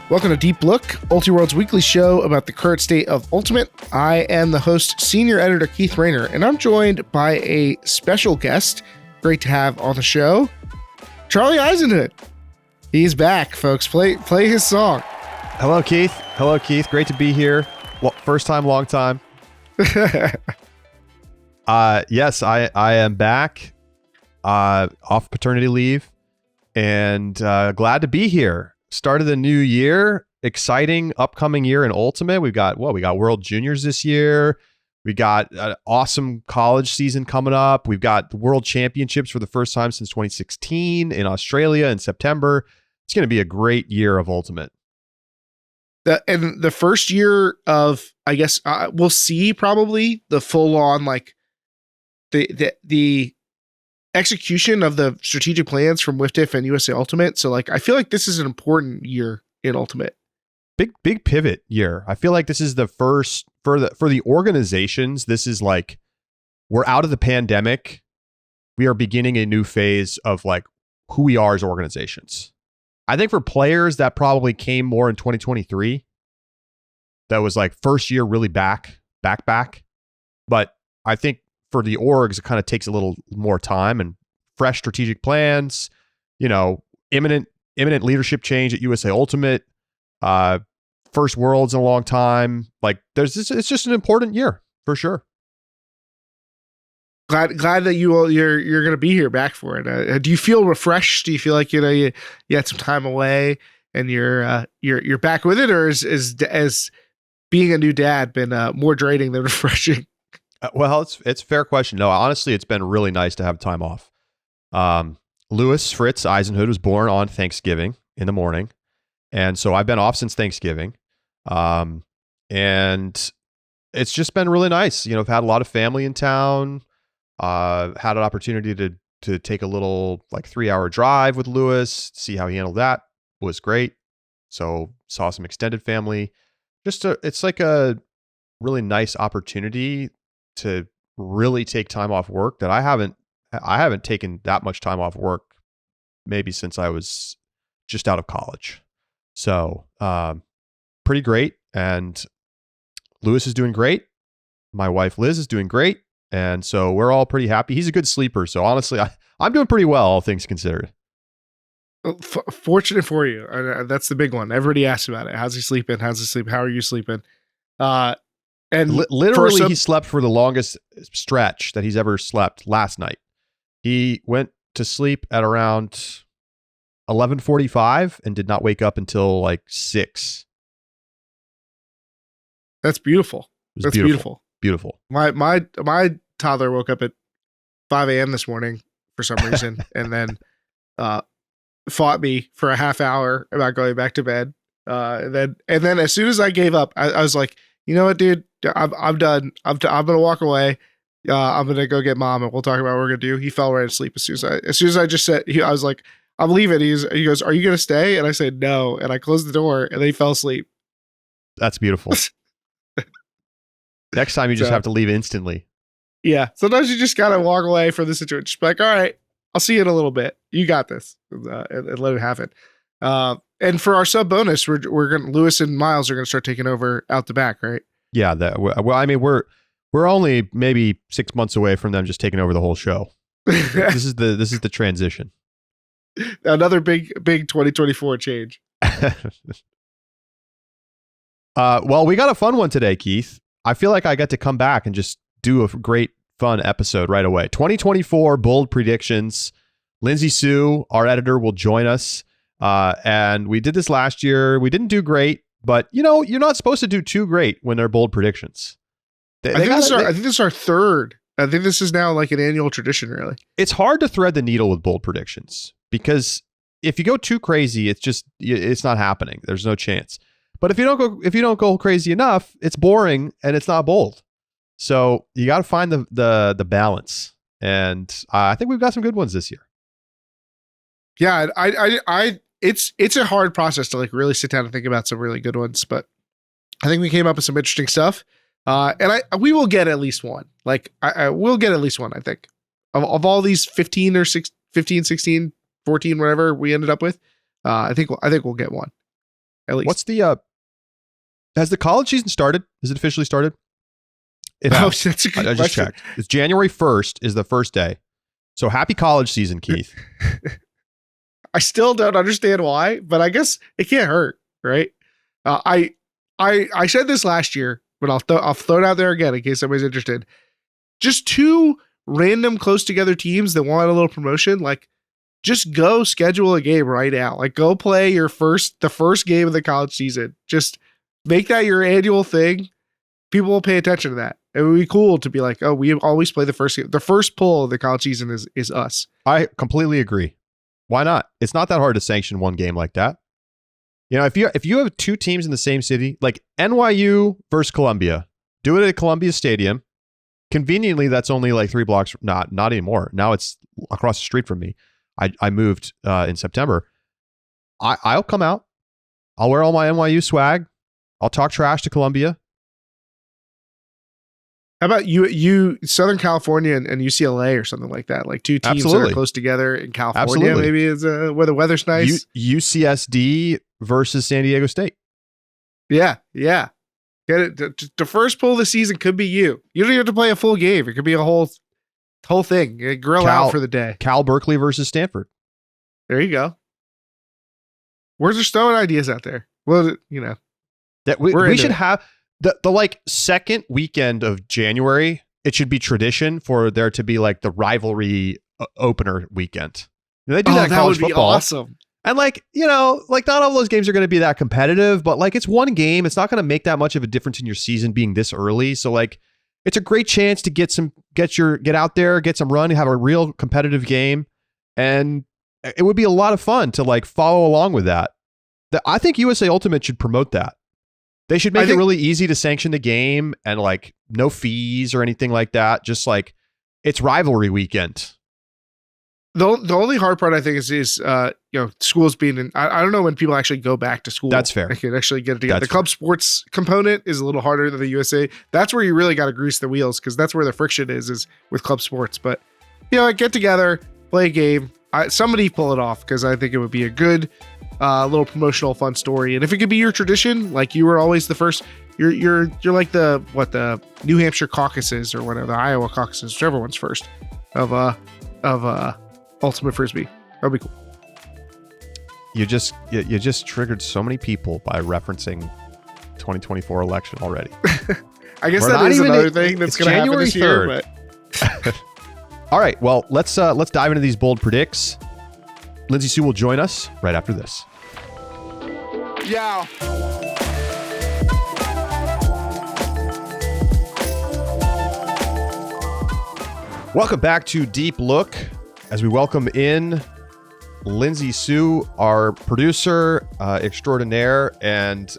Welcome to Deep Look, Ultiworld's weekly show about the current state of Ultimate. I am the host, Senior Editor Keith Rayner, and I'm joined by a special guest, great to have on the show, Charlie Eisenhood. He's back, folks. Play his song. Hello, Keith. Hello, Keith. Great to be here. Well, first time, long time. Yes, I am back off paternity leave and glad to be here. Start of the new year, exciting upcoming year in Ultimate. We got World Juniors this year. We got an awesome college season coming up. We've got the World Championships for the first time since 2016 in Australia in September. It's going to be a great year of Ultimate. And the first year of, I guess, we'll see probably the full on, like the execution of the strategic plans from WIFTIF and USA Ultimate. So like, I feel like this is an important year in Ultimate. Big pivot year. I feel like this is the first for the organizations. This is like, we're out of the pandemic. We are beginning a new phase of like who we are as organizations. I think for players that probably came more in 2023. That was like first year really back. But I think for the orgs, it kind of takes a little more time and fresh strategic plans, imminent leadership change at USA Ultimate, first Worlds in a long time. Like it's just an important year for sure. Glad that you're going to be here back for it. Do you feel refreshed? Do you feel like, you had some time away and you're back with it, or is being a new dad been more draining than refreshing? Well, it's a fair question. No, honestly, it's been really nice to have time off. Louis Fritz Eisenhood was born on Thanksgiving in the morning. And so I've been off since Thanksgiving. And it's just been really nice. I've had a lot of family in town, had an opportunity to take a little like 3-hour drive with Louis, see how he handled that. Was great. So saw some extended family. It's like a really nice opportunity to really take time off work that I haven't taken that much time off work maybe since I was just out of college. So pretty great. And Louis is doing great. My wife Liz is doing great. And so we're all pretty happy. He's a good sleeper. So honestly, I'm doing pretty well, all things considered. Fortunate for you. That's the big one. Everybody asks about it. How's he sleeping? How are you sleeping? And literally, he slept for the longest stretch that he's ever slept last night. He went to sleep at around 11:45 and did not wake up until like 6. That's beautiful. That's beautiful. Beautiful. My toddler woke up at 5 a.m. this morning for some reason, and then fought me for a half hour about going back to bed. And then as soon as I gave up, I was like, you know what, dude, I'm done. I'm gonna walk away. I'm gonna go get mom, and we'll talk about what we're gonna do. He fell right asleep as soon as I just said. I was like, I'm leaving. He goes, are you gonna stay? And I said no, and I closed the door, and then he fell asleep. That's beautiful. Next time you just have to leave instantly. Yeah, sometimes you just gotta walk away from the situation. Just be like, all right, I'll see you in a little bit. You got this, and let it happen. And for our sub bonus, we're going Lewis and Miles are going to start taking over out the back, right? Yeah. We're only maybe 6 months away from them just taking over the whole show. This is the transition. Another big 2024 change. Well, we got a fun one today, Keith. I feel like I get to come back and just do a great fun episode right away. 2024 bold predictions. Lindsay Soo, our editor, will join us. And we did this last year. We didn't do great, but you're not supposed to do too great when they're bold predictions. I think this is our third. I think this is now like an annual tradition, really. It's hard to thread the needle with bold predictions because if you go too crazy, it's not happening. There's no chance. But if you don't go crazy enough, it's boring and it's not bold. So you got to find the balance. And I think we've got some good ones this year. Yeah, it's a hard process to like really sit down and think about some really good ones, but I think we came up with some interesting stuff. And we will get at least one. Like I will get at least one, I think. Of all these 15, 16, 14, whatever we ended up with, I think we'll get one. at least. What's the has the college season started? Is it officially started? It has. That's a good I just question. checked. It's January 1st is the first day. So happy college season, Keith. I still don't understand why, but I guess it can't hurt, right? I said this last year, but I'll throw it out there again in case somebody's interested. Just two random close together teams that want a little promotion, like just go schedule a game right now. Like go play the first game of the college season. Just make that your annual thing. People will pay attention to that. It would be cool to be like, oh, we always play the first game. The first pull of the college season is us. I completely agree. Why not? It's not that hard to sanction one game like that. You know, if you have two teams in the same city, like NYU versus Columbia, do it at Columbia Stadium. Conveniently, that's only like 3 blocks. Not anymore. Now it's across the street from me. I moved in September. I'll come out. I'll wear all my NYU swag. I'll talk trash to Columbia. How about you Southern California and UCLA or something like that? Like two teams that are close together in California. Absolutely. Maybe is where the weather's nice. UCSD versus San Diego State. Yeah. Get it. The first pull of the season could be you. You don't even have to play a full game. It could be a whole thing. Grill out for the day. Cal Berkeley versus Stanford. There you go. We're just throwing ideas out there. Well, you know. That we should have the like second weekend of January. It should be tradition for there to be like the rivalry opener weekend. They do that in college football. Awesome. And like, you know, like not all those games are going to be that competitive, but like it's one game. It's not going to make that much of a difference in your season being this early. So like it's a great chance to get out there, get some run, have a real competitive game. And it would be a lot of fun to like follow along with that. I think USA Ultimate should promote that. They should make it really easy to sanction the game and like no fees or anything like that. Just like it's rivalry weekend. The only hard part I think is schools being in. I don't know when people actually go back to school. They can actually get it together. The club sports component is a little harder than the USA. That's where you really got to grease the wheels because that's where the friction is with club sports. But get together, play a game. Somebody pull it off because I think it would be a good little promotional fun story. And if it could be your tradition, like you were always the first, you're like the New Hampshire caucuses or whatever, the Iowa caucuses, whichever one's first of Ultimate Frisbee. That'd be cool. You just triggered so many people by referencing 2024 election already. I guess that is another thing that's going to happen this year. But all right, well, let's dive into these bold predicts. Lindsay Soo will join us right after this. Yeah. Welcome back to Deep Look as we welcome in Lindsay Soo, our producer extraordinaire and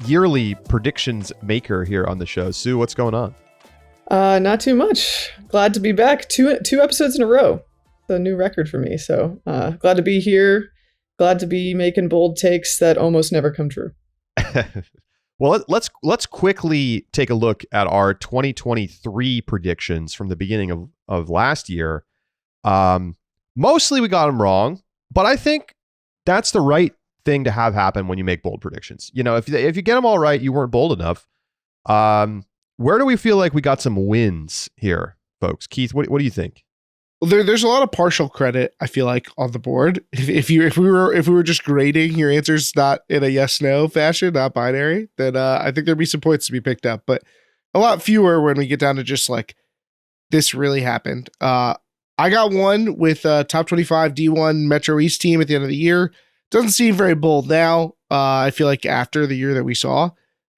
yearly predictions maker here on the show. Sue, what's going on? Not too much. Glad to be back. Two episodes in a row. A new record for me. So glad to be here. Glad to be making bold takes that almost never come true. Well, let's quickly take a look at our 2023 predictions from the beginning of last year. Mostly we got them wrong, but I think that's the right thing to have happen when you make bold predictions. You know, if you get them all right, you weren't bold enough. Where do we feel like we got some wins here, folks? Keith, what do you think? Well, there's a lot of partial credit, I feel like, on the board. If we were just grading your answers not in a yes/no fashion, not binary, then I think there'd be some points to be picked up, but a lot fewer when we get down to just like this really happened. I got one with top 25 D1 Metro East team at the end of the year. Doesn't seem very bold now. I feel like after the year that we saw,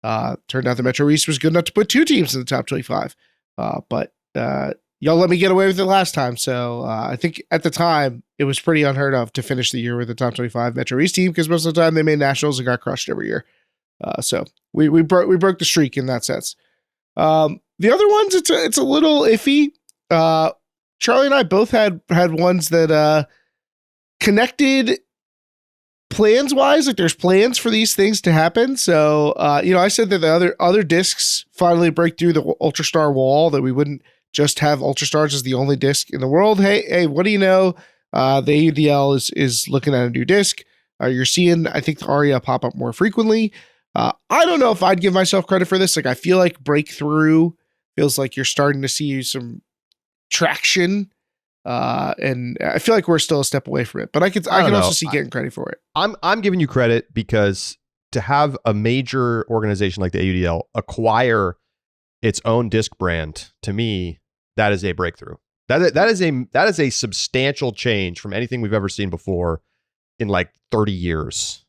turned out the Metro East was good enough to put two teams in the top 25. But y'all let me get away with it last time. So I think at the time it was pretty unheard of to finish the year with the top 25 Metro East team because most of the time they made nationals and got crushed every year. So we broke the streak in that sense. The other ones, it's a little iffy. Charlie and I both had ones that connected plans wise, like there's plans for these things to happen. So I said that the other discs finally break through the Ultrastar wall, that we wouldn't just have Ultrastars as the only disc in the world. Hey, what do you know? The AUDL is looking at a new disc. You're seeing, I think, the Aria pop up more frequently. I don't know if I'd give myself credit for this. Like, I feel like Breakthrough feels like you're starting to see some traction. And I feel like we're still a step away from it, but I can also see getting credit for it. I'm giving you credit because to have a major organization like the AUDL acquire its own disc brand, to me, that is a breakthrough. That is a substantial change from anything we've ever seen before in like 30 years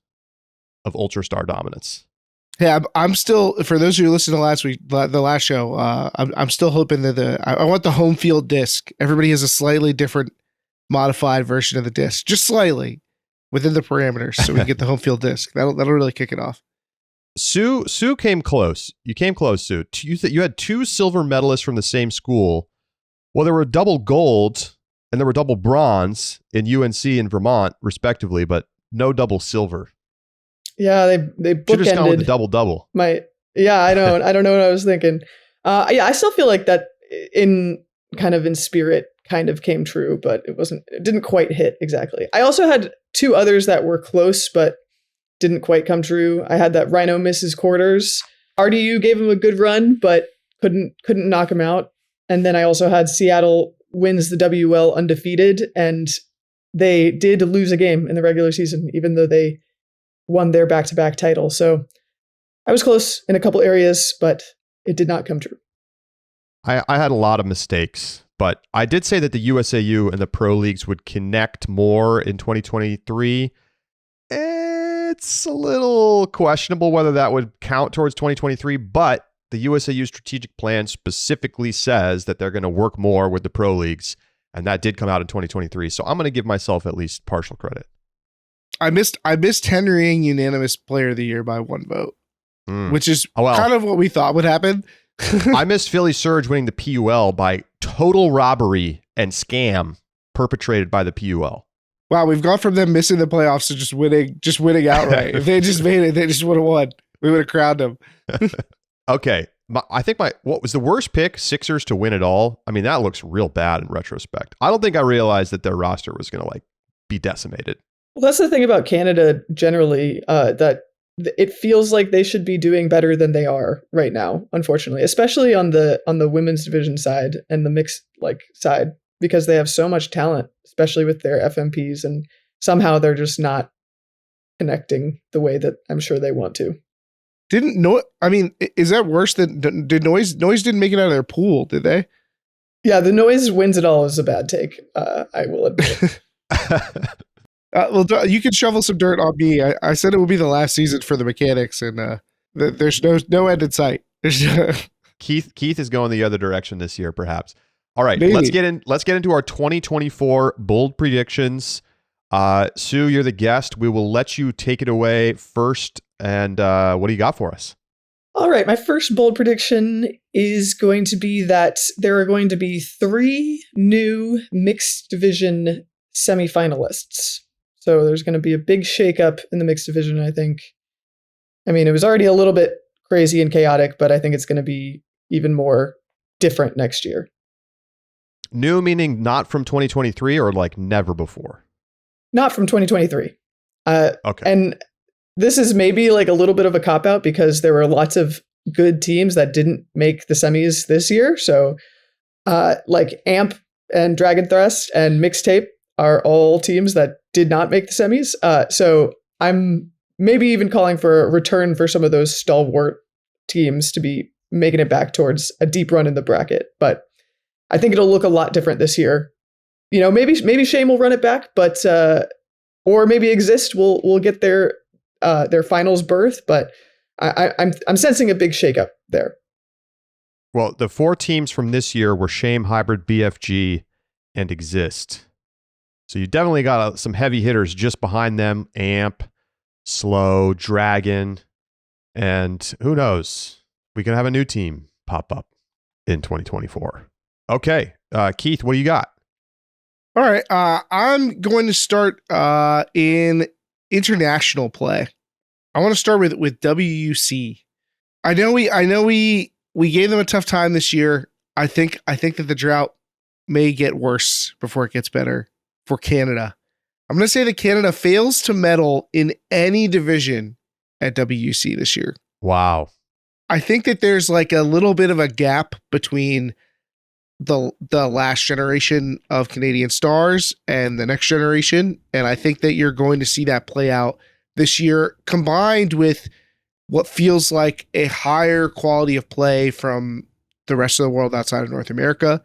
of Ultrastar dominance. Yeah, I'm still, for those of you who listened to the last show, I'm still hoping that I want the home field disc. Everybody has a slightly different modified version of the disc, just slightly within the parameters, so we can get the home field disc. That'll really kick it off. Sue came close. You came close, Sue. You had 2 silver medalists from the same school. Well, there were double gold and there were double bronze in UNC and Vermont, respectively, but no double silver. Yeah, they bookended. Should have just gone with the double. I don't know what I was thinking. I still feel like that in spirit kind of came true, but it didn't quite hit exactly. I also had 2 others that were close, but didn't quite come true. I had that Rhino misses quarters. RDU gave him a good run, but couldn't knock him out. And then I also had Seattle wins the WL undefeated, and they did lose a game in the regular season, even though they won their back-to-back title. So I was close in a couple areas, but it did not come true. I had a lot of mistakes, but I did say that the USAU and the pro leagues would connect more in 2023. It's a little questionable whether that would count towards 2023, but the USAU strategic plan specifically says that they're going to work more with the pro leagues, and that did come out in 2023. So I'm going to give myself at least partial credit. I missed Henrying unanimous player of the year by 1 vote, which is kind of what we thought would happen. I missed Philly Surge winning the PUL by total robbery and scam perpetrated by the PUL. Wow, we've gone from them missing the playoffs to just winning outright. If they just made it, they just would have won. We would have crowned them. Okay. I think what was the worst pick? Sixers to win it all. I mean, that looks real bad in retrospect. I don't think I realized that their roster was going to be decimated. Well, that's the thing about Canada generally, that it feels like they should be doing better than they are right now, unfortunately, especially on the women's division side and the mixed side, because they have so much talent, especially with their FMPs, and somehow they're just not connecting the way that I'm sure they want to. Is that worse than did Noise didn't make it out of their pool, did they? Yeah, the Noise wins it all is a bad take. I will admit. Well, you can shovel some dirt on me. I said it would be the last season for the Mechanics, and there's no end in sight. Keith is going the other direction this year, perhaps. All right, Maybe. let's get into our 2024 bold predictions. Sue, you're the guest. We will let you take it away first. And what do you got for us? All right, my first bold prediction is going to be that there are going to be 3 new mixed division semifinalists. So there's going to be a big shakeup in the mixed division, I think. I mean, it was already a little bit crazy and chaotic, but I think it's going to be even more different next year. New meaning not from 2023 or never before? Not from 2023. Okay. And this is maybe a little bit of a cop-out because there were lots of good teams that didn't make the semis this year. So AMP and Dragon Thrust and Mixtape are all teams that did not make the semis. So I'm maybe even calling for a return for some of those stalwart teams to be making it back towards a deep run in the bracket. But I think it'll look a lot different this year. Maybe Shame will run it back, but or maybe Exist will get their finals berth. But I'm sensing a big shakeup there. Well, the 4 teams from this year were Shame, Hybrid, BFG, and Exist. So you definitely got some heavy hitters just behind them: Amp, Slow, Dragon, and who knows? We can have a new team pop up in 2024. Okay, Keith, what do you got? All right, I'm going to start in international play. I want to start with WUC. I know we gave them a tough time this year. I think that the drought may get worse before it gets better for Canada. I'm going to say that Canada fails to medal in any division at WUC this year. Wow. I think that there's like a little bit of a gap between the last generation of Canadian stars and the next generation. And I think that you're going to see that play out this year, combined with what feels like a higher quality of play from the rest of the world outside of North America.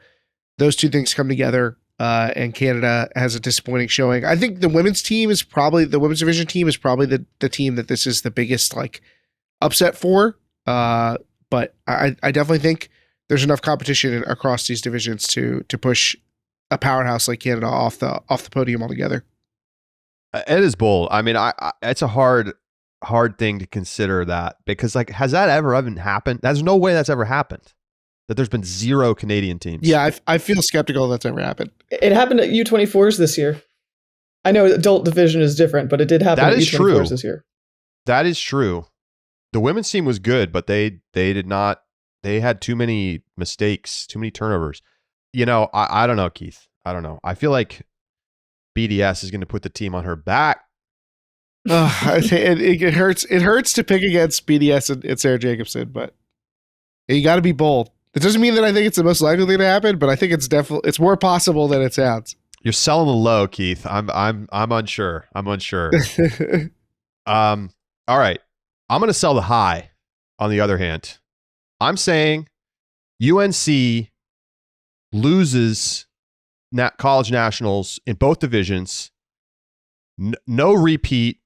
Those two things come together, and Canada has a disappointing showing. I think the women's division team is probably the team that this is the biggest like upset for. But I definitely think there's enough competition across these divisions to push a powerhouse like Canada off the podium altogether. It is bold. I mean, it's a hard thing to consider that, because like, has that ever even happened? There's no way that's ever happened. That there's been 0 Canadian teams. Yeah, I feel skeptical that's ever happened. It happened at U24s this year. I know adult division is different, but it did happen at U24s this year. That is true. The women's team was good, but they did not. They had too many mistakes, too many turnovers. You know, I don't know, Keith. I don't know. I feel like BDS is going to put the team on her back. It hurts. It hurts to pick against BDS and Sarah Jacobson, but you got to be bold. It doesn't mean that I think it's the most likely thing to happen, but I think it's more possible than it sounds. You're selling the low, Keith. I'm unsure. All right. I'm going to sell the high. On the other hand, I'm saying UNC loses college nationals in both divisions. No repeat,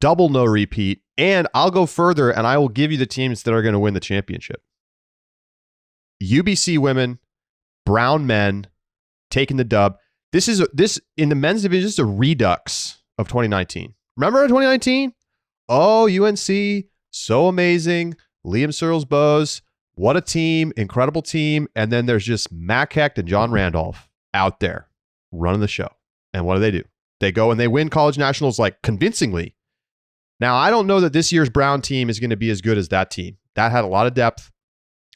double no repeat, and I'll go further and I will give you the teams that are going to win the championship. UBC women, Brown men, taking the dub. This in the men's division is a redux of 2019. Remember 2019? Oh, UNC, so amazing. Liam Searles Bowes, what a team, incredible team. And then there's just Mac Hecht and John Randolph out there running the show. And what do? They go and they win college nationals like convincingly. Now, I don't know that this year's Brown team is going to be as good as that team. That had a lot of depth,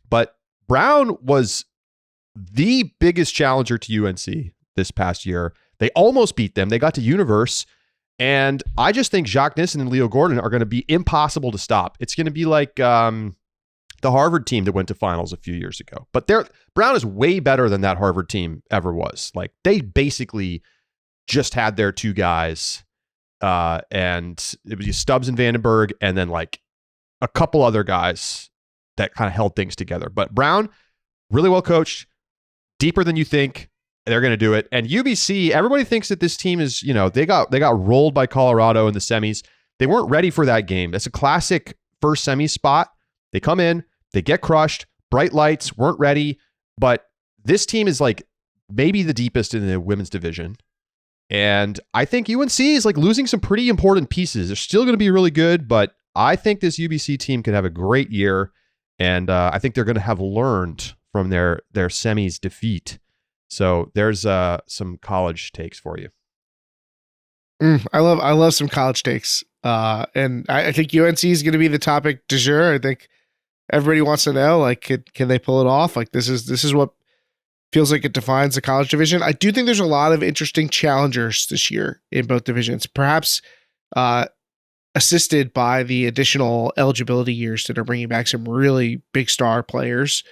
but Brown was the biggest challenger to UNC this past year. They almost beat them. They got to Universe. And I just think Jacques Nissen and Leo Gordon are going to be impossible to stop. It's going to be like the Harvard team that went to finals a few years ago. But Brown is way better than that Harvard team ever was. Like, they basically just had their 2 guys. And it was Stubbs and Vandenberg, and then like a couple other guys that kind of held things together. But Brown, really well coached, deeper than you think. They're going to do it. And UBC, everybody thinks that this team is, they got rolled by Colorado in the semis. They weren't ready for that game. That's a classic first semi spot. They come in, they get crushed, bright lights, weren't ready. But this team is like maybe the deepest in the women's division. And I think UNC is like losing some pretty important pieces. They're still going to be really good, but I think this UBC team could have a great year. And I think they're going to have learned from their semis defeat. So there's some college takes for you. I love some college takes. And I think UNC is going to be the topic du jour. I think everybody wants to know, like, can they pull it off? Like, this is what feels like it defines the college division. I do think there's a lot of interesting challengers this year in both divisions, perhaps assisted by the additional eligibility years that are bringing back some really big star players.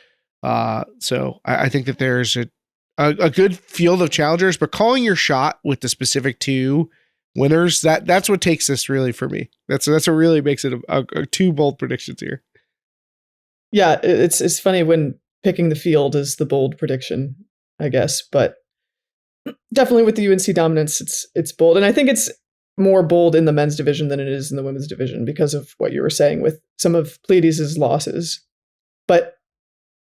So I think that there's a good field of challengers, but calling your shot with the specific 2 winners, that's what takes this really for me. That's what really makes it a 2 bold predictions here. Yeah, it's funny when picking the field is the bold prediction, I guess, but definitely with the UNC dominance, it's bold. And I think it's more bold in the men's division than it is in the women's division because of what you were saying with some of Pleiades' losses. But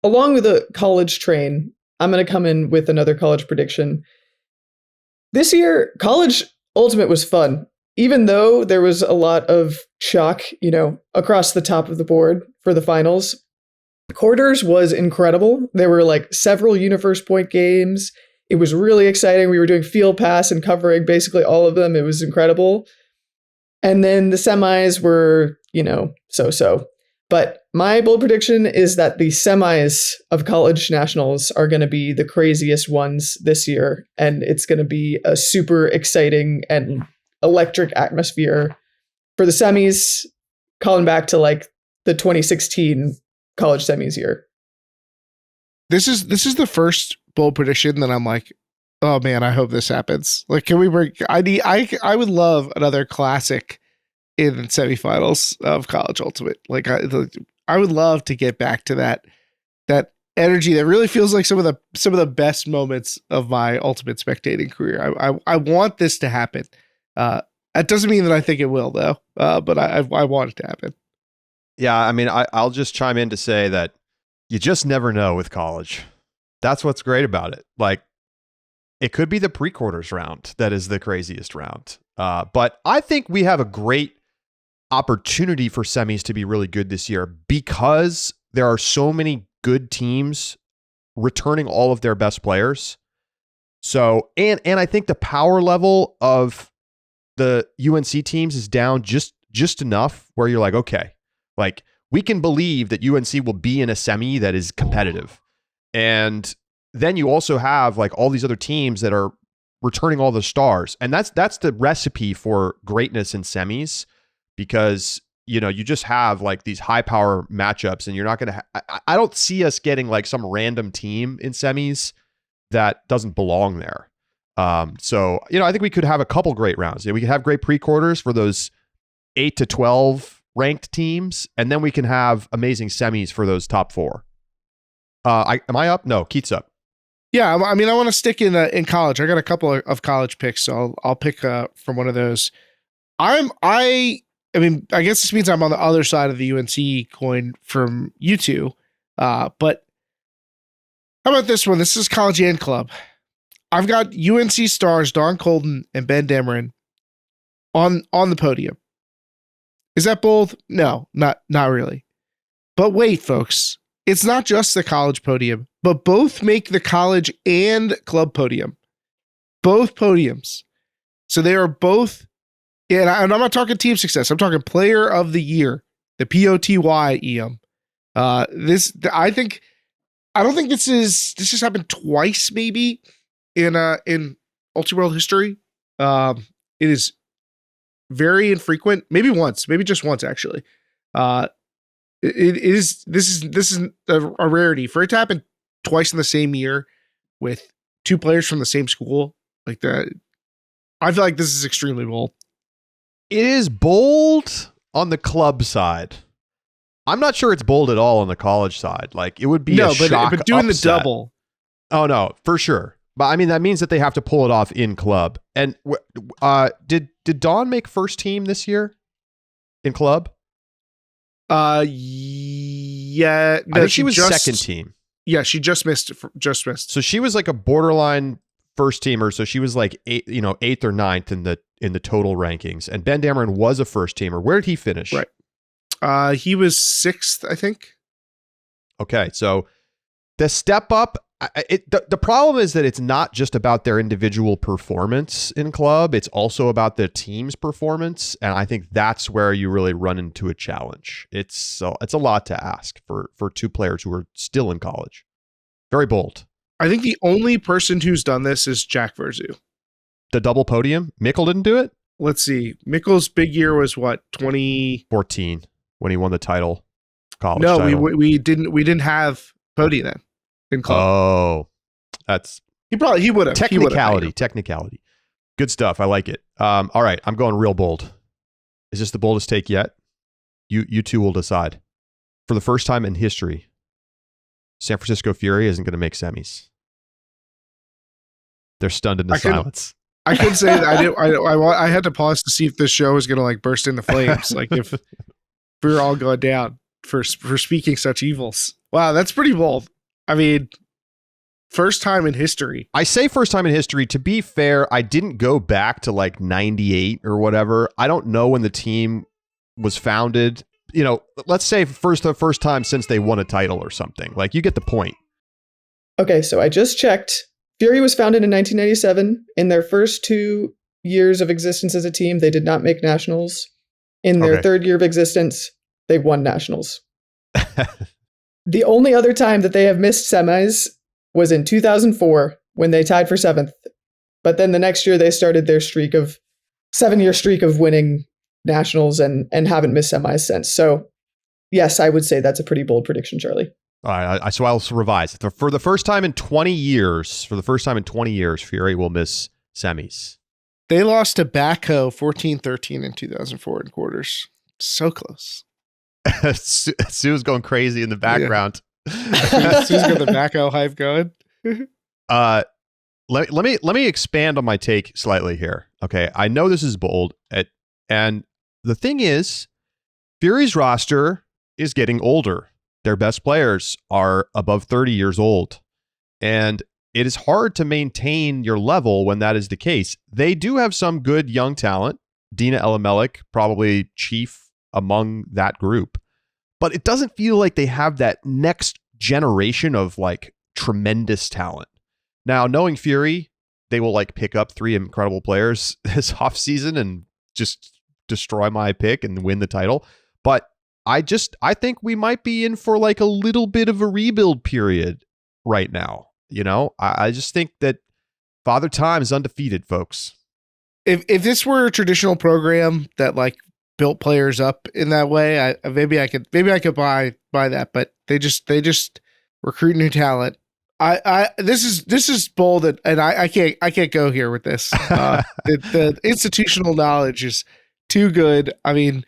along with the college train, I'm going to come in with another college prediction. This year, college ultimate was fun, even though there was a lot of chalk, across the top of the board for the finals. Quarters was incredible. There were like several Universe point games. It was really exciting. We were doing field pass and covering basically all of them. It was incredible. And then the semis were, so-so. But my bold prediction is that the semis of college nationals are going to be the craziest ones this year. And it's going to be a super exciting and electric atmosphere for the semis, calling back to like the 2016 college semis year. This is the first bold prediction that I'm like, oh man, I hope this happens. Like, can we bring? I would love another classic in semifinals of college ultimate. Like, I would love to get back to that energy that really feels like some of the best moments of my ultimate spectating career. I want this to happen. That doesn't mean that I think it will though. But I want it to happen. Yeah, I mean, I'll just chime in to say that you just never know with college. That's what's great about it. Like, it could be the pre-quarters round that is the craziest round. But I think we have a great opportunity for semis to be really good this year because there are so many good teams returning all of their best players. So, and I think the power level of the UNC teams is down just enough where you're like, okay, like we can believe that UNC will be in a semi that is competitive. And then you also have like all these other teams that are returning all the stars. And that's the recipe for greatness in semis, because you just have like these high power matchups, and you're not going to I don't see us getting like some random team in semis that doesn't belong there. So, I think we could have a couple great rounds. We could have great pre-quarters for those 8 to 12 ranked teams, and then we can have amazing semis for those top 4. Am I up? No, Keith's up. Yeah, I mean, I want to stick in college. I got a couple of college picks, so I'll pick from one of those. I mean, I guess this means I'm on the other side of the UNC coin from you two. But how about this one? This is college and club. I've got UNC stars Don Colton and Ben Dameron on the podium. Is that bold? No, not really. But wait, folks. It's not just the college podium, but both make the college and club podium. Both podiums. So they are both, and I'm not talking team success. I'm talking player of the year, the POTY EM. I don't think this has happened twice maybe in Ultiworld history. It is very infrequent, maybe just once actually. This is a rarity for it to happen twice in the same year with two players from the same school like that. I feel like this is extremely bold. It is bold on the club side. I'm not sure it's bold at all on the college side. Like, it would be a shock but doing upset. the double. Oh no, for sure. But I mean, that means that they have to pull it off in club. And did Dawn make first team this year in club? Yeah. No, I think she was second team. Yeah, she just missed. So she was like a borderline first teamer. So she was like 8th or 9th in the total rankings. And Ben Dameron was a first teamer. Where did he finish? Right. He was 6th, I think. Okay, so the step up. The problem is that it's not just about their individual performance in club. It's also about the team's performance. And I think that's where you really run into a challenge. It's a lot to ask for two players who are still in college. Very bold. I think the only person who's done this is Jack Verzu. The double podium? Mickle didn't do it? Let's see. Mickle's big year was what, 2014 when he won the title. College no, title. we didn't have podium then. In club. Oh, he would have. Technicality. Good stuff. I like it. All right, I'm going real bold. Is this the boldest take yet? You two will decide. For the first time in history, San Francisco Fury isn't going to make semis. They're stunned into silence. I could say that I had to pause to see if this show was going to like burst into flames. Like if we were all going down for speaking such evils. Wow, that's pretty bold. I mean, first time in history. I say first time in history. To be fair, I didn't go back to like 98 or whatever. I don't know when the team was founded. Let's say the first time since they won a title or something. Like, you get the point. Okay, so I just checked. Fury was founded in 1997. In their first 2 years of existence as a team, they did not make nationals. In their third year of existence, they won nationals. The only other time that they have missed semis was in 2004 when they tied for 7th. But then the next year they started their 7-year streak of winning nationals and haven't missed semis since. So yes, I would say that's a pretty bold prediction, Charlie. All right, so I'll revise. For the first time in 20 years, Fury will miss semis. They lost to Baco 14-13 in 2004 in quarters. So close. Sue's going crazy in the background. Yeah. Sue's got the Baco hype going. Let me expand on my take slightly here. Okay, I know this is bold, and the thing is, Fury's roster is getting older. Their best players are above 30 years old. And it is hard to maintain your level when that is the case. They do have some good young talent. Dina Elimelech, probably chief among that group. But it doesn't feel like they have that next generation of like tremendous talent. Now, knowing Fury, they will like pick up 3 incredible players this offseason and just destroy my pick and win the title. But I think we might be in for like a little bit of a rebuild period right now. You know, I just think that Father Time is undefeated, folks. If this were a traditional program that like built players up in that way, maybe I could buy that. But they just recruit new talent. This is bold, and I can't go here with this. The institutional knowledge is too good. I mean,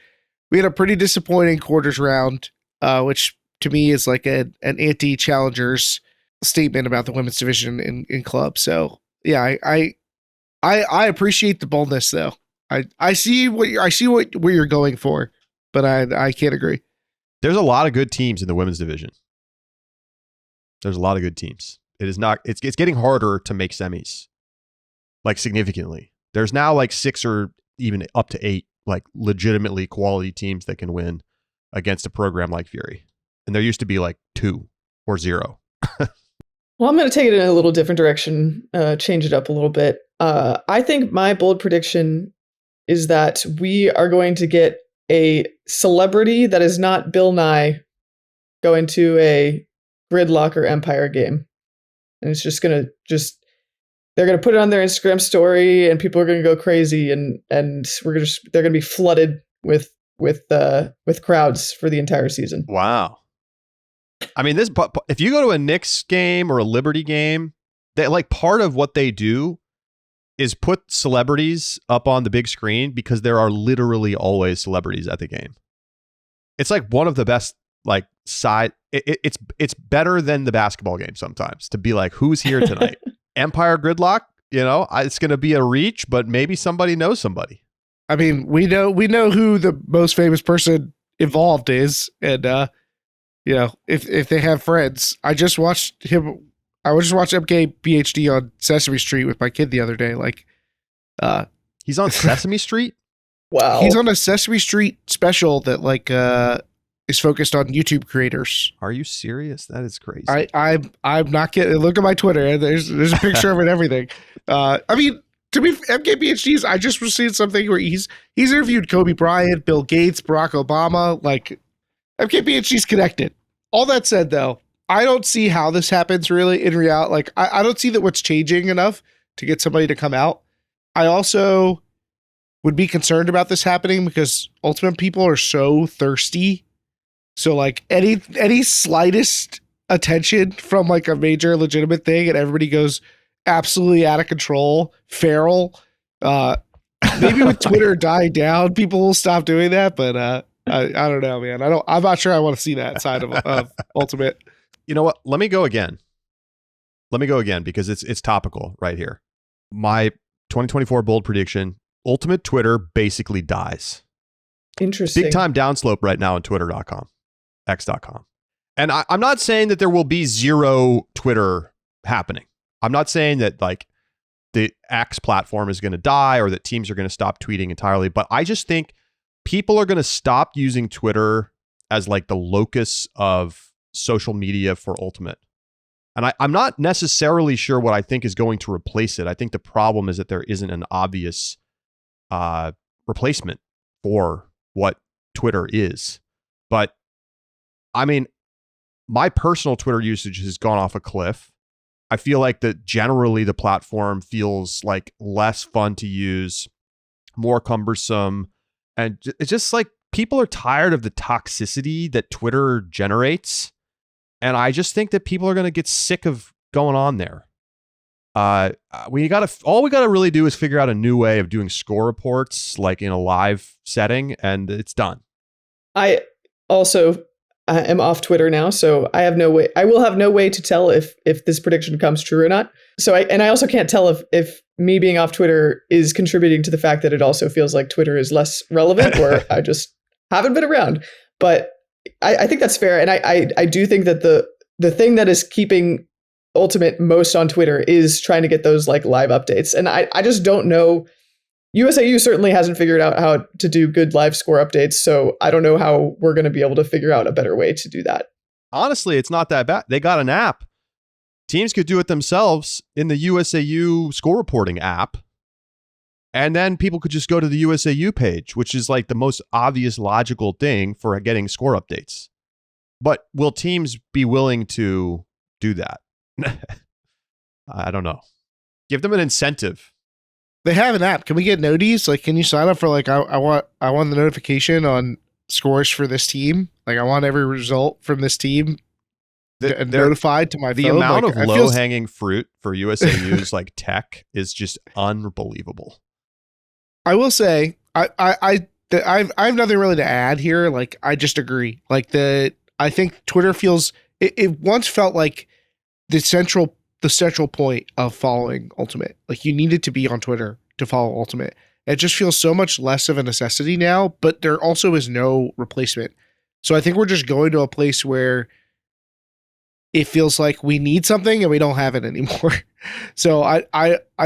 we had a pretty disappointing quarters round, which to me is like an anti-challengers statement about the women's division in club. So yeah, I appreciate the boldness though. I see where you're going for, but I can't agree. There's a lot of good teams in the women's division. There's a lot of good teams. It's getting harder to make semis, like significantly. There's now like 6 or even up to 8 like legitimately quality teams that can win against a program like Fury. And there used to be like 2 or 0. Well, I'm going to take it in a little different direction, change it up a little bit. I think my bold prediction is that we are going to get a celebrity that is not Bill Nye going to a Gridlock or Empire game. And it's just going to they're going to put it on their Instagram story and people are going to go crazy and they're going to be flooded with crowds for the entire season. Wow. I mean, if you go to a Knicks game or a Liberty game, they like part of what they do is put celebrities up on the big screen because there are literally always celebrities at the game. It's like one of the best like it's better than the basketball game sometimes to be like, who's here tonight? Empire Gridlock, you know, it's going to be a reach, but maybe somebody knows somebody. I mean, we know who the most famous person involved is, and you know, if they have friends. I just watched MK PhD on Sesame Street with my kid the other day. Like, he's on Sesame Street. Wow, he's on a Sesame Street special that like is focused on YouTube creators. Are you serious? That is crazy. I'm not kidding. Look at my Twitter. There's a picture of it and everything. I mean, to be MK PhDs, I just was seeing something where he's interviewed Kobe Bryant, Bill Gates, Barack Obama. Like, MK PhD's connected. All that said, though, I don't see how this happens really in reality. Like, I don't see that what's changing enough to get somebody to come out. I also would be concerned about this happening because Ultimate people are so thirsty. So like any slightest attention from like a major legitimate thing and everybody goes absolutely out of control, feral. Maybe with Twitter dying down, people will stop doing that. But I don't know, man. I'm not sure I want to see that side of Ultimate. You know what? Let me go again because it's topical right here. My 2024 bold prediction: Ultimate Twitter basically dies. Interesting. Big time downslope right now on Twitter.com. X.com. And I'm not saying that there will be zero Twitter happening. I'm not saying that like the X platform is going to die or that teams are going to stop tweeting entirely, but I just think people are going to stop using Twitter as like the locus of social media for Ultimate. And I'm not necessarily sure what I think is going to replace it. I think the problem is that there isn't an obvious replacement for what Twitter is. But I mean, my personal Twitter usage has gone off a cliff. I feel like that generally the platform feels like less fun to use, more cumbersome. And it's just like people are tired of the toxicity that Twitter generates. And I just think that people are going to get sick of going on there. All we gotta really do is figure out a new way of doing score reports, like in a live setting, and it's done. I also am off Twitter now, so I have no way. I will have no way to tell if this prediction comes true or not. So I also can't tell if me being off Twitter is contributing to the fact that it also feels like Twitter is less relevant, or I just haven't been around. But I think that's fair, and I do think that the thing that is keeping Ultimate most on Twitter is trying to get those like live updates. And I just don't know. USAU certainly hasn't figured out how to do good live score updates. So I don't know how we're going to be able to figure out a better way to do that. Honestly, it's not that bad. They got an app. Teams could do it themselves in the USAU score reporting app. And then people could just go to the USAU page, which is like the most obvious logical thing for getting score updates. But will teams be willing to do that? I don't know. Give them an incentive. They have an app. Can we get noties? Like, can you sign up for like I want the notification on scores for this team? Like, I want every result from this team notified to my phone. The amount like, of low hanging fruit for USAU's like tech is just unbelievable. I will say I have nothing really to add here. Like, I just agree. Like I think Twitter feels it once felt like the central point of following Ultimate. Like, you needed to be on Twitter to follow Ultimate. It just feels so much less of a necessity now, but there also is no replacement. So I think we're just going to a place where it feels like we need something and we don't have it anymore. So I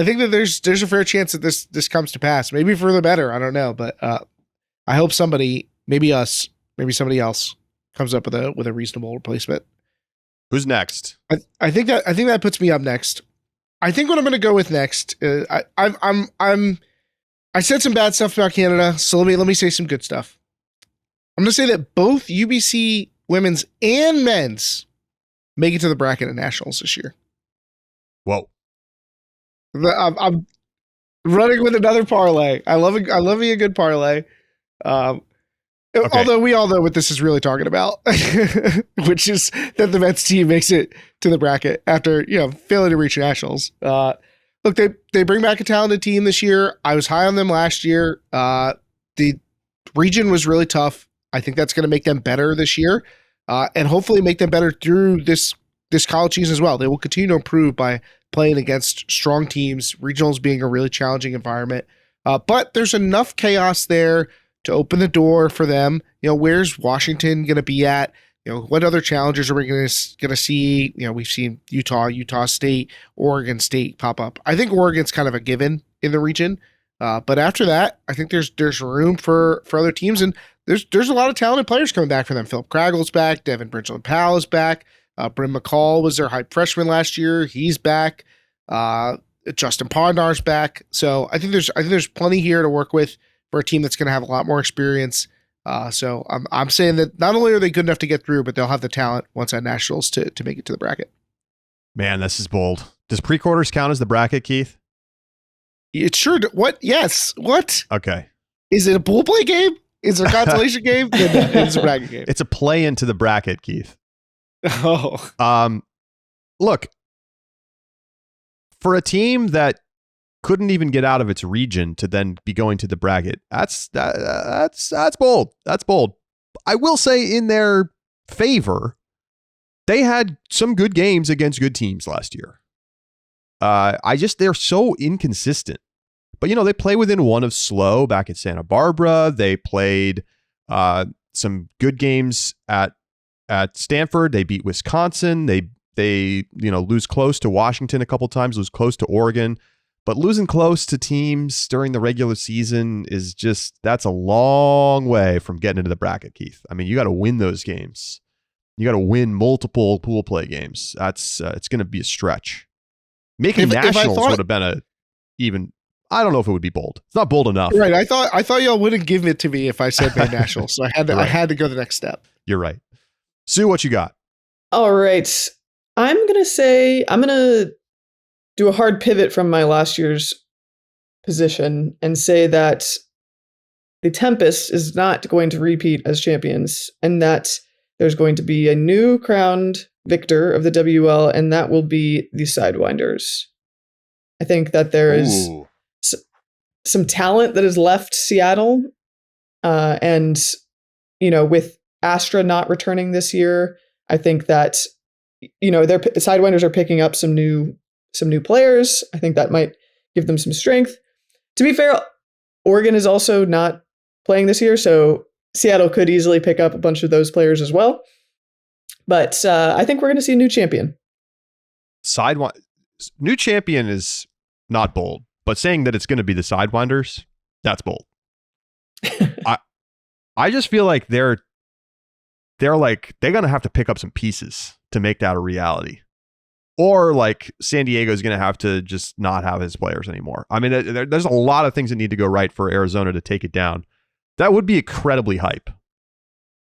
think that there's a fair chance that this comes to pass. Maybe for the better, I don't know, but I hope somebody, maybe us, maybe somebody else, comes up with a reasonable replacement. Who's next? I think that puts me up next. I think what I'm going to go with next. I said some bad stuff about Canada, so let me say some good stuff. I'm going to say that both UBC women's and men's make it to the bracket at nationals this year. Whoa! I'm running with another parlay. I love me a good parlay. Okay. Although we all know what this is really talking about, which is that the men's team makes it to the bracket after, failing to reach nationals. Look, they bring back a talented team this year. I was high on them last year. The region was really tough. I think that's going to make them better this year, and hopefully make them better through this college season as well. They will continue to improve by playing against strong teams, regionals being a really challenging environment. But there's enough chaos there to open the door for them. Where's Washington going to be at? What other challengers are we going to see? We've seen Utah State, Oregon State pop up. I think Oregon's kind of a given in the region. But after that, I think there's room for other teams, and there's a lot of talented players coming back for them. Philip Craggle's back. Devin Bridgeland-Powell is back. Bryn McCall was their hype freshman last year. He's back. Justin Pondar's back. So I think there's plenty here to work with for a team that's going to have a lot more experience. So I'm saying that not only are they good enough to get through, but they'll have the talent once at nationals to make it to the bracket. Man, this is bold. Does pre-quarters count as the bracket, Keith? It sure. What? yes. What? Okay. Is it a pool play game? Is it a consolation game? It's a bracket game. It's a play into the bracket, Keith. Oh. Look, for a team that couldn't even get out of its region to then be going to the bracket, that's bold. That's bold. I will say, in their favor, they had some good games against good teams last year. They're so inconsistent. But, they play within one of SLO back at Santa Barbara. They played some good games at Stanford. They beat Wisconsin. They lose close to Washington a couple times, lose close to Oregon. But losing close to teams during the regular season that's a long way from getting into the bracket, Keith. I mean, you got to win those games. You got to win multiple pool play games. That's it's going to be a stretch. Making nationals would have been I don't know if it would be bold. It's not bold enough. Right. I thought y'all wouldn't give it to me if I said made nationals. So I had to go the next step. You're right. Sue, what you got? All right. I'm going to do a hard pivot from my last year's position and say that the Tempest is not going to repeat as champions, and that there's going to be a new crowned victor of the WL, and that will be the Sidewinders. I think that there is some talent that has left Seattle, and with Astra not returning this year, I think that their Sidewinders are picking up some new players. I think that might give them some strength. To be fair, Oregon is also not playing this year, so Seattle could easily pick up a bunch of those players as well. But I think we're going to see a new champion. New champion is not bold, but saying that it's going to be the Sidewinders, that's bold. I just feel like they're going to have to pick up some pieces to make that a reality. Or like San Diego is going to have to just not have his players anymore. I mean, there's a lot of things that need to go right for Arizona to take it down. That would be incredibly hype.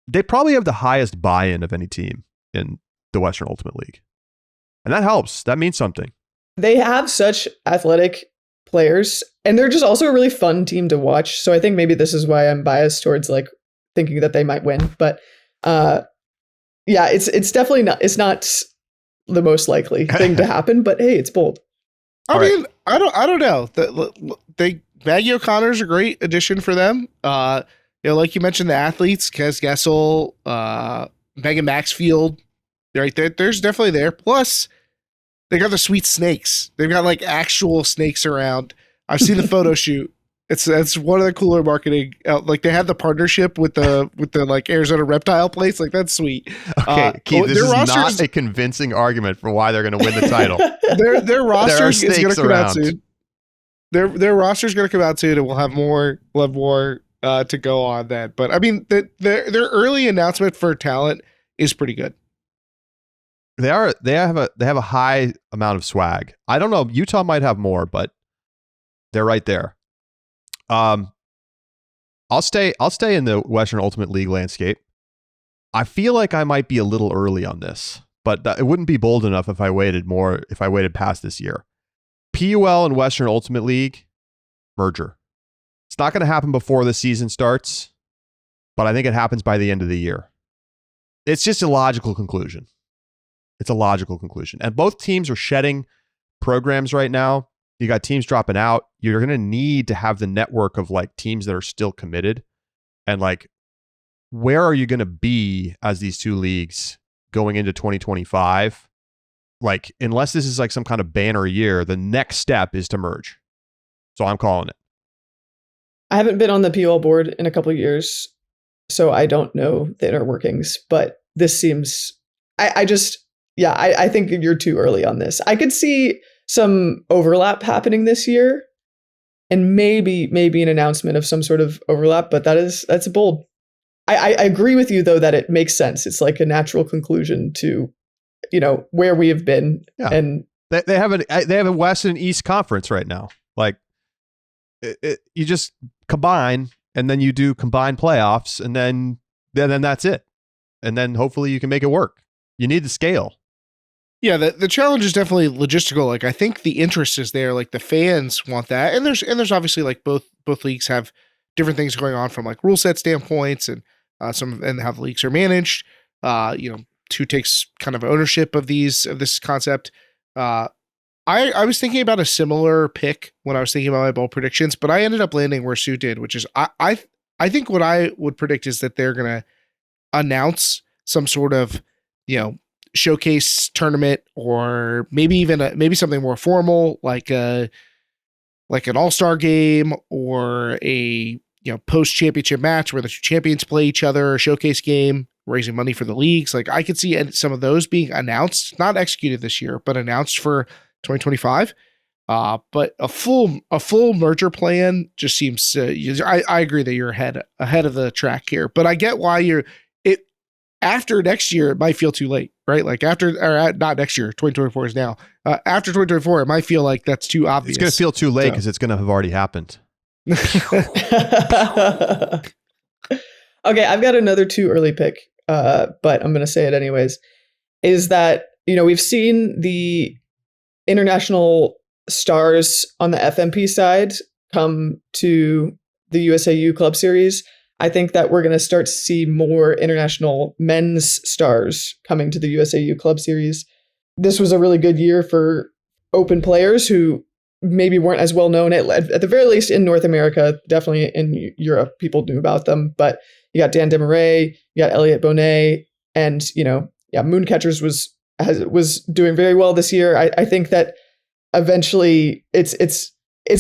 They probably have the highest buy-in of any team in the Western Ultimate League. And that helps. That means something. They have such athletic players, and they're just also a really fun team to watch. So I think maybe this is why I'm biased towards like thinking that they might win. But it's definitely not. It's not the most likely thing to happen. But hey, it's bold. I mean, I don't know. Maggie O'Connor's a great addition for them. Like you mentioned, the athletes, Kez Gessel, Megan Maxfield, right there. There's definitely there. Plus, they got the sweet snakes. They've got like actual snakes around. I've seen the photo shoot. It's one of the cooler marketing. Like they have the partnership with the like Arizona reptile place. Like that's sweet. Okay, Keith, this is not a convincing argument for why they're going to win the title. Their roster is going to come out around. soon. Their roster is going to come out soon, and we'll have more to go on that. But I mean, their early announcement for talent is pretty good. They have a high amount of swag. I don't know. Utah might have more, but they're right there. I'll stay in the Western Ultimate League landscape. I feel like I might be a little early on this, but it wouldn't be bold enough if I waited past this year. PUL and Western Ultimate League merger. It's not going to happen before the season starts, but I think it happens by the end of the year. It's just a logical conclusion. And both teams are shedding programs right now. You got teams dropping out. You're going to need to have the network of like teams that are still committed. And like, where are you going to be as these two leagues going into 2025? Like, unless this is like some kind of banner year, the next step is to merge. So I'm calling it. I haven't been on the PUL board in a couple of years, so I don't know the inner workings, but this seems, I think you're too early on this. I could see some overlap happening this year and maybe an announcement of some sort of overlap, but that's bold. I agree with you though, that it makes sense. It's like a natural conclusion to, where we have been. Yeah. And they have a West and East conference right now. Like you just combine and then you do combined playoffs and then that's it. And then hopefully you can make it work. You need the scale. Yeah, the challenge is definitely logistical. Like I think the interest is there. Like the fans want that, and there's obviously like both leagues have different things going on from like rule set standpoints, and how the leagues are managed. Who takes kind of ownership of this concept. I was thinking about a similar pick when I was thinking about my bowl predictions, but I ended up landing where Sue did, which is I think what I would predict is that they're gonna announce some sort of showcase tournament, or maybe something more formal, like an all-star game or a post-championship match where the two champions play each other, a showcase game, raising money for the leagues. Like I could see some of those being announced, not executed this year, but announced for 2025. But a full merger plan just seems. I agree that you're ahead of the track here, but I get why after next year, it might feel too late, right? Like not next year, 2024 is now. After 2024, it might feel like that's too obvious. It's going to feel too late because it's going to have already happened. Okay, I've got another too early pick. but I'm going to say it anyways, is that, we've seen the international stars on the FMP side come to the USAU Club Series. I think that we're going to start to see more international men's stars coming to the USAU Club Series. This was a really good year for open players who maybe weren't as well known, at the very least in North America. Definitely in Europe, people knew about them. But you got Dan Demarais, you got Elliot Bonet, and Mooncatchers was doing very well this year. I think that eventually it's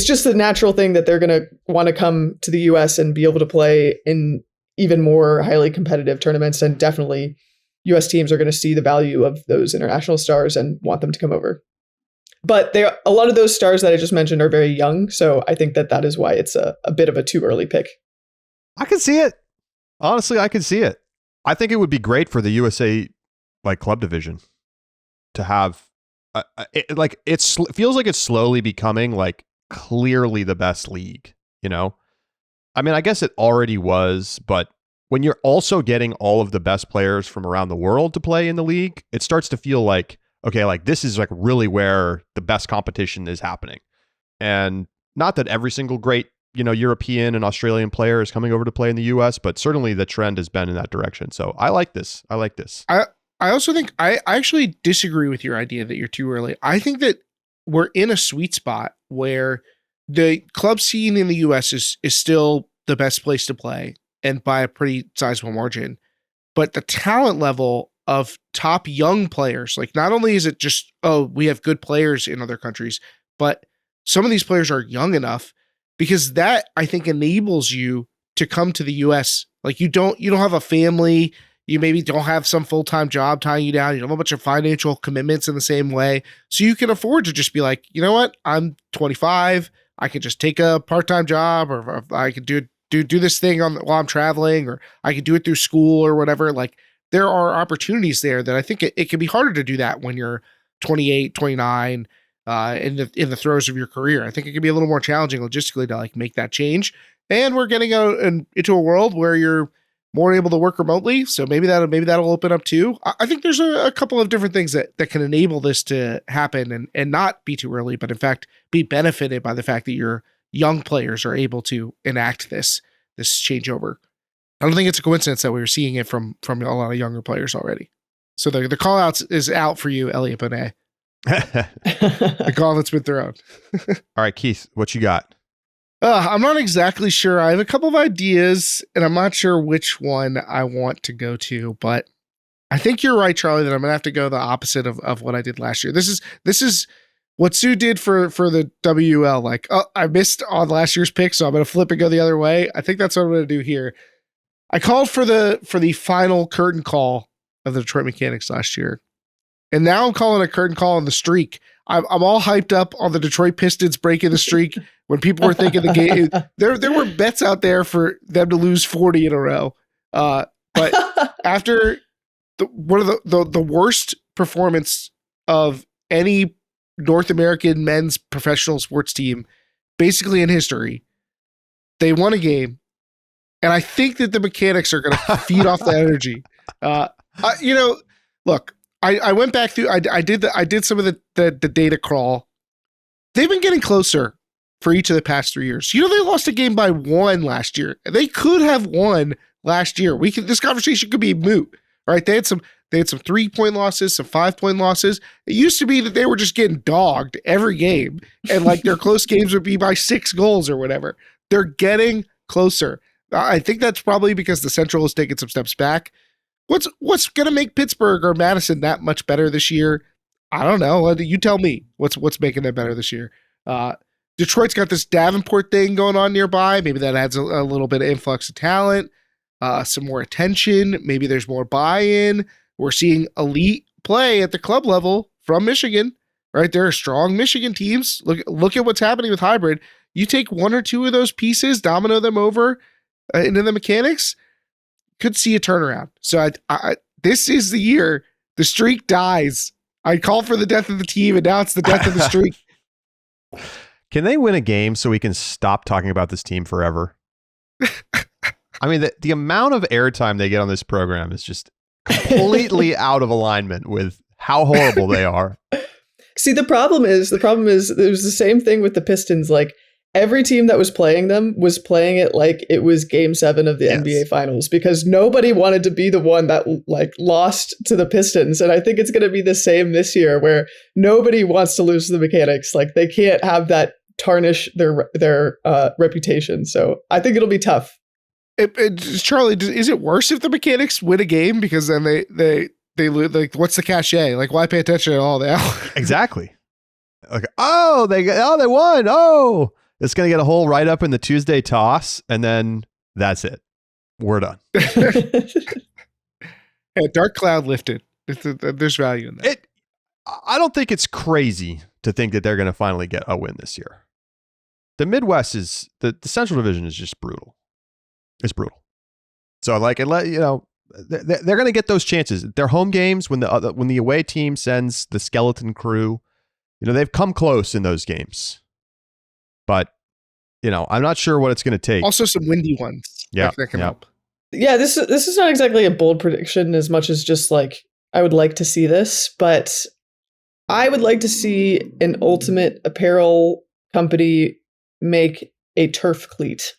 just a natural thing that they're going to want to come to the US and be able to play in even more highly competitive tournaments. And definitely US teams are going to see the value of those international stars and want them to come over. But a lot of those stars that I just mentioned are very young. So I think that is why it's a bit of a too early pick. I can see it. Honestly, I can see it. I think it would be great for the USA club division to have it feels like it's slowly becoming clearly the best league, I mean, I guess it already was, but when you're also getting all of the best players from around the world to play in the league, it starts to feel like, okay, this is really where the best competition is happening. And not that every single great, European and Australian player is coming over to play in the US, but certainly the trend has been in that direction. So I like this. I also think I actually disagree with your idea that you're too early. I think that we're in a sweet spot where the club scene in the US is still the best place to play, and by a pretty sizable margin. But the talent level of top young players, not only is it just, we have good players in other countries, but some of these players are young enough, because that, I think, enables you to come to the US. You don't have a family. You maybe don't have some full-time job tying you down. You don't have a bunch of financial commitments in the same way. So you can afford to just be like, you know what? I'm 25. I could just take a part-time job, or I could do this thing while I'm traveling, or I could do it through school or whatever. There are opportunities there that I think it can be harder to do that when you're 28, 29, in the throes of your career. I think it can be a little more challenging logistically to make that change. And we're getting out into a world where you're more able to work remotely. So maybe that'll open up too. I think there's a couple of different things that can enable this to happen and not be too early, but in fact be benefited by the fact that your young players are able to enact this changeover. I don't think it's a coincidence that we were seeing it from a lot of younger players already. So the call outs is out for you, Elliot Bonet. The call that's been thrown. All right, Keith, what you got? I'm not exactly sure. I have a couple of ideas, and I'm not sure which one I want to go to, but I think you're right, Charlie, that I'm gonna have to go the opposite of what I did last year. This is what Soo did for the WL. I missed on last year's pick, so I'm gonna flip and go the other way. I think that's what I'm gonna do here. I called for the final curtain call of the Detroit Mechanics last year, and now I'm calling a curtain call on the streak. I'm all hyped up on the Detroit Pistons breaking the streak when people were thinking the game. There were bets out there for them to lose 40 in a row. But after one of the worst performance of any North American men's professional sports team, basically in history, they won a game. And I think that the Mechanics are going to feed off that energy. Look, I went back through. I did some of the data crawl. They've been getting closer for each of the past 3 years. They lost a game by 1 last year. They could have won last year. This conversation could be moot, right? They had some 3-point losses, some 5-point losses. It used to be that they were just getting dogged every game, and their close games would be by 6 goals or whatever. They're getting closer. I think that's probably because the Central has taken some steps back. What's going to make Pittsburgh or Madison that much better this year? I don't know. You tell me what's making them better this year. Detroit's got this Davenport thing going on nearby. Maybe that adds a little bit of influx of talent, some more attention. Maybe there's more buy-in. We're seeing elite play at the club level from Michigan, right? There are strong Michigan teams. Look at what's happening with hybrid. You take 1 or 2 of those pieces, domino them over into the Mechanics, could see a turnaround. So this is the year the streak dies. I called for the death of the team, and now it's the death of the streak. Can they win a game so we can stop talking about this team forever? I mean, the amount of airtime they get on this program is just completely out of alignment with how horrible they are. See, the problem is there was the same thing with the Pistons. Like every team that was playing them was playing it like it was Game 7 of the NBA Finals because nobody wanted to be the one that like lost to the Pistons. And I think it's going to be the same this year, where nobody wants to lose to the Mechanics. Like they can't have that tarnish their reputation. So I think it'll be tough. Charlie, is it worse if the Mechanics win a game because then they lose? Like, what's the cachet? Like, why pay attention at all now? Exactly. Okay. They won. Oh, it's gonna get a whole write up in the Tuesday toss, and then that's it. We're done. Yeah, dark cloud lifted. There's value in that. I don't think it's crazy to think that they're gonna finally get a win this year. The Midwest is the Central Division is just brutal. It's brutal. So like, they're going to get those chances. Their home games when the away team sends the skeleton crew, they've come close in those games. But I'm not sure what it's going to take. Also, some windy ones. Yeah, that can help. Yeah, this is not exactly a bold prediction as much as just like I would like to see this, but I would like to see an Ultimate Apparel company make a turf cleat.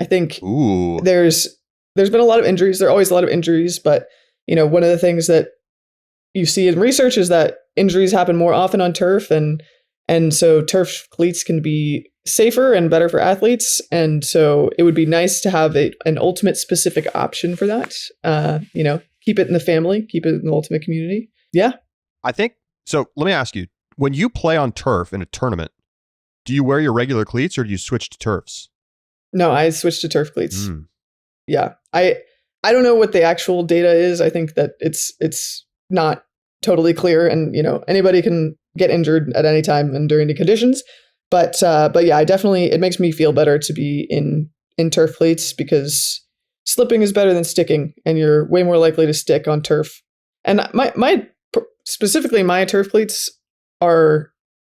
I think there's been a lot of injuries. There are always a lot of injuries, but one of the things that you see in research is that injuries happen more often on turf, and so turf cleats can be safer and better for athletes. And so it would be nice to have an ultimate specific option for that. Keep it in the family, keep it in the ultimate community. Yeah, I think so. Let me ask you: when you play on turf in a tournament, do you wear your regular cleats or do you switch to turfs? No, I switched to turf cleats. Yeah. I don't know what the actual data is. I think that it's not totally clear, and anybody can get injured at any time and during the conditions. But yeah, it makes me feel better to be in turf cleats because slipping is better than sticking, and you're way more likely to stick on turf. And specifically my turf cleats are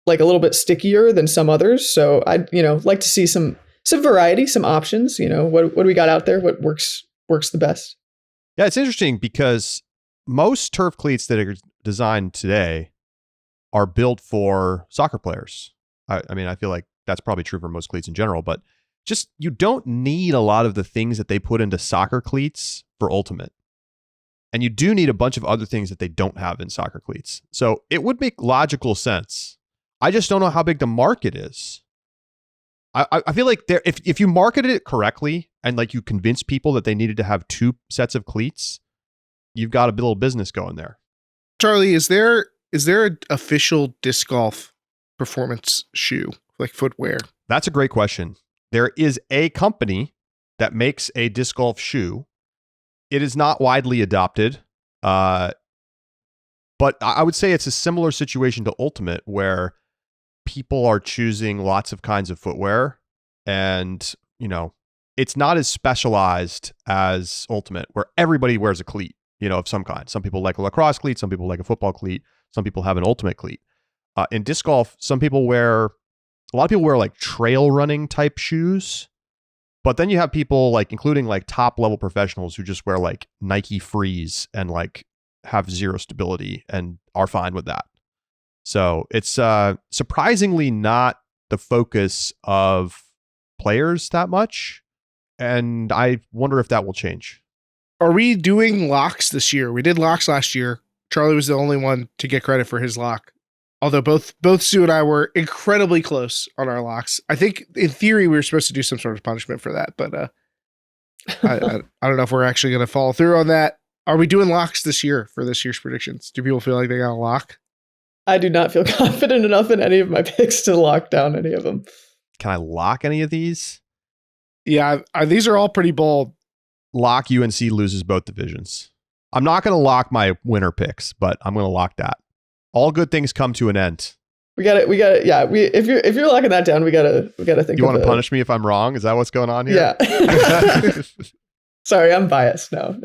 like a little bit stickier than some others. So I'd like to see some variety, some options. What do we got out there? What works the best? Yeah, it's interesting because most turf cleats that are designed today are built for soccer players. I mean, I feel like that's probably true for most cleats in general, but just you don't need a lot of the things that they put into soccer cleats for Ultimate. And you do need a bunch of other things that they don't have in soccer cleats. So it would make logical sense. I just don't know how big the market is. I feel like if you marketed it correctly and like you convince people that they needed to have two sets of cleats, you've got a little business going there. Charlie, is there an official disc golf performance shoe, like footwear? That's a great question. There is a company that makes a disc golf shoe. It is not widely adopted, but I would say it's a similar situation to Ultimate, where people are choosing lots of kinds of footwear, and it's not as specialized as Ultimate, where everybody wears a cleat, of some kind. Some people like a lacrosse cleat, some people like a football cleat, some people have an Ultimate cleat. In disc golf, a lot of people wear like trail running type shoes, but then you have people like, including like top level professionals, who just wear like Nike Freeze and like have zero stability and are fine with that. So it's surprisingly not the focus of players that much. And I wonder if that will change. Are we doing locks this year? We did locks last year. Charlie was the only one to get credit for his lock. Although both Sue and I were incredibly close on our locks. I think in theory we were supposed to do some sort of punishment for that, but I don't know if we're actually going to follow through on that. Are we doing locks this year for this year's predictions? Do people feel like they got a lock? I do not feel confident enough in any of my picks to lock down any of them. Can I lock any of these? Yeah, these are all pretty bold. Lock UNC loses both divisions. I'm not going to lock my winner picks, but I'm going to lock that. All good things come to an end. We got it. Yeah, if you're locking that down, we gotta think. You want to punish me if I'm wrong? Is that what's going on here? Yeah. Sorry, I'm biased. No.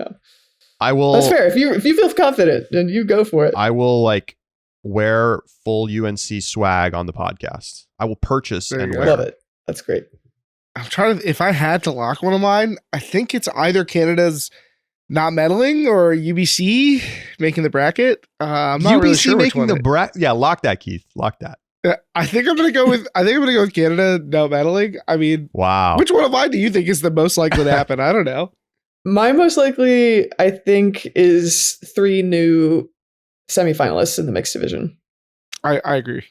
I will. That's fair. If you feel confident, then you go for it. I will wear full UNC swag on the podcast. I will purchase and wear. Love it. That's great. I'm trying to. If I had to lock one of mine, I think it's either Canada's not meddling or UBC making the bracket. I'm not UBC really sure which making one. the bracket. Yeah, lock that, Keith. Lock that. I think I'm gonna go with Canada no meddling. I mean, Wow. which one of mine do you think is the most likely to happen? I don't know. My most likely, I think, is 3 new semifinalists in the mixed division. I agree.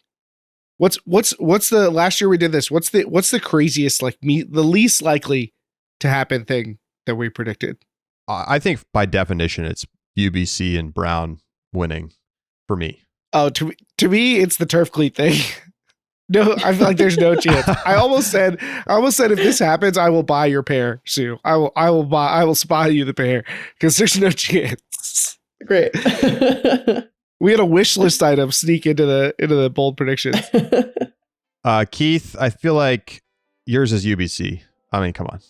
What's the last year we did this? What's the craziest the least likely to happen thing that we predicted? I think by definition, it's UBC and Brown winning for me. Oh, to me, it's the turf cleat thing. No, I feel like there's no chance. I almost said if this happens, I will buy your pair, Sue. I will spy you the pair because there's no chance. Great. We had a wish list item sneak into the bold predictions. Keith, I feel like yours is UBC. I mean, come on.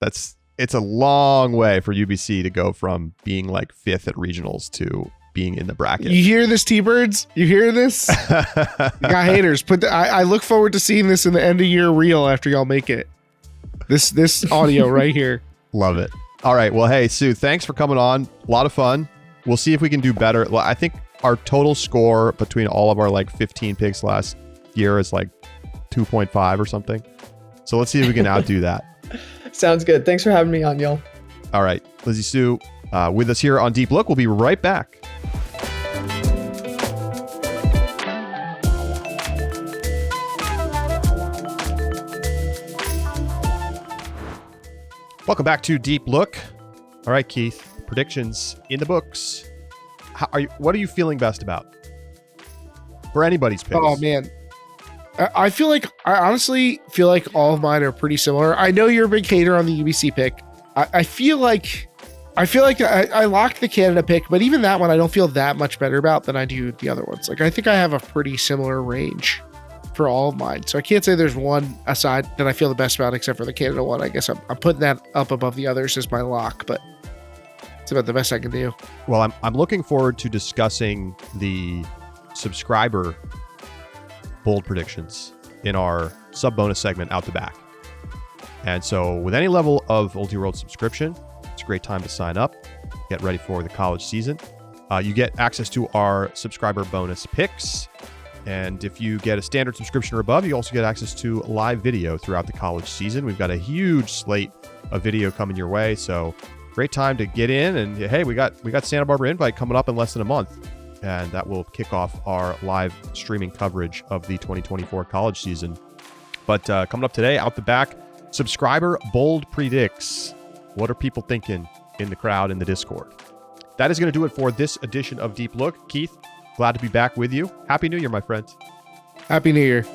It's a long way for UBC to go from being like 5th at regionals to being in the bracket. You hear this, T-Birds? You hear this? You got haters. I look forward to seeing this in the end of year reel after y'all make it. This audio right here. Love it. All right. Well, hey, Sue, thanks for coming on. A lot of fun. We'll see if we can do better. Well, I think our total score between all of our 15 picks last year is 2.5 or something. So let's see if we can outdo that. Sounds good. Thanks for having me on, y'all. All right. Lindsay Soo with us here on Deep Look. We'll be right back. Welcome back to Deep Look. All right, Keith, predictions in the books. What are you feeling best about for anybody's picks? Oh man, I honestly feel like all of mine are pretty similar. I know you're a big hater on the UBC pick. I feel like I locked the Canada pick, but even that one I don't feel that much better about than I do the other ones. I think I have a pretty similar range for all of mine, so I can't say there's one aside that I feel the best about except for the Canada one. I guess I'm putting that up above the others as my lock, but it's about the best I can do. Well, I'm looking forward to discussing the subscriber bold predictions in our sub bonus segment out the back. And so with any level of Ulti World subscription, it's a great time to sign up, get ready for the college season. You get access to our subscriber bonus picks. And if you get a standard subscription or above, you also get access to live video throughout the college season. We've got a huge slate of video coming your way. So great time to get in. And hey, we got Santa Barbara Invite coming up in less than a month. And that will kick off our live streaming coverage of the 2024 college season. But coming up today, out the back, subscriber bold predicts. What are people thinking in the crowd in the Discord? That is going to do it for this edition of Deep Look. Keith, glad to be back with you. Happy New Year, my friends. Happy New Year.